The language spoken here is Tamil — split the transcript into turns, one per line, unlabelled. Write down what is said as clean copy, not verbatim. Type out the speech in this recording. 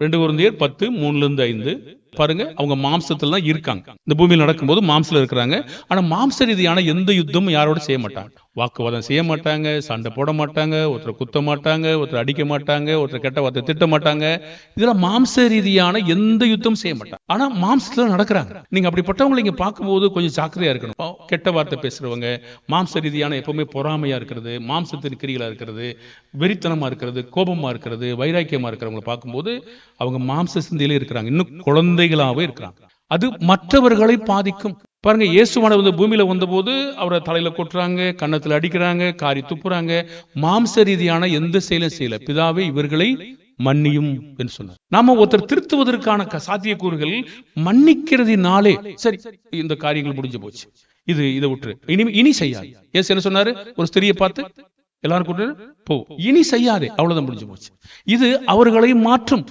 2 கொரிந்தியர் 10:3-5 பாருங்க. அவங்க மாம்சத்துல தான் இருக்காங்க, இந்த பூமியில் நடக்கும்போது மாம்சத்துல இருக்கிறாங்க. ஆனா மாம்ச ரீதியான எந்த யுத்தமும் யாரோட செய்ய மாட்டாங்க, வாக்குவாதம் செய்ய மாட்டாங்க, சண்டை போட மாட்டாங்க, ஒருத்தரை குத்த மாட்டாங்க, ஒருத்தரை அடிக்க மாட்டாங்க, ஒருத்தர் கெட்ட வார்த்தை திட்ட மாட்டாங்க. இதெல்லாம் மாம்ச ரீதியான எந்த யுத்தமும் செய்ய மாட்டாங்க. ஆனா மாம்சத்துல நடக்கிறாங்க. நீங்க அப்படிப்பட்டவங்களை இங்க பார்க்கும்போது கொஞ்சம் ஜாக்கிரதையா இருக்கணும். கெட்ட வார்த்தை பேசுறவங்க, மாம்ச ரீதியான எப்பவுமே பொறாமையா இருக்கிறது, மாம்சத்தின் கிரிகளா இருக்கிறது, வெறித்தனமா இருக்கிறது, கோபமா இருக்கிறது, வைராக்கியமா இருக்கிறவங்களை பார்க்கும்போது அவங்க மாம்ச சிந்தையிலே இருக்கிறாங்க, இன்னும் குழந்தைகளாவே இருக்கிறாங்க. அது மற்றவர்களை பாதிக்கும். பாருங்க, இயேசுவானவர் பூமியில வந்தபோது அவரை தலையில கொட்டுறாங்க, கன்னத்துல அடிக்கிறாங்க, காரி துப்புறாங்க. மாம்ச ரீதியான எந்த செயலும் செய்யல. பிதாவே இவர்களை மன்னியும் என்று சொன்னார். நாம ஒருத்தர் திருத்துவதற்கான சாத்தியக்கூறுகள் மன்னிக்கிறதுனாலே சரி, இந்த காரியங்கள் முடிஞ்சு போச்சு, இதை விட்டுரு, இனி செய்யாது. இயேசு என்ன சொன்னாரு? ஒரு ஸ்திரியை பார்த்து எல்லாரும் கூட்டு போ, இனி செய்யாதே, அவ்வளவுதான், முடிஞ்சு போச்சு. இது அவர்களை மாற்றும்.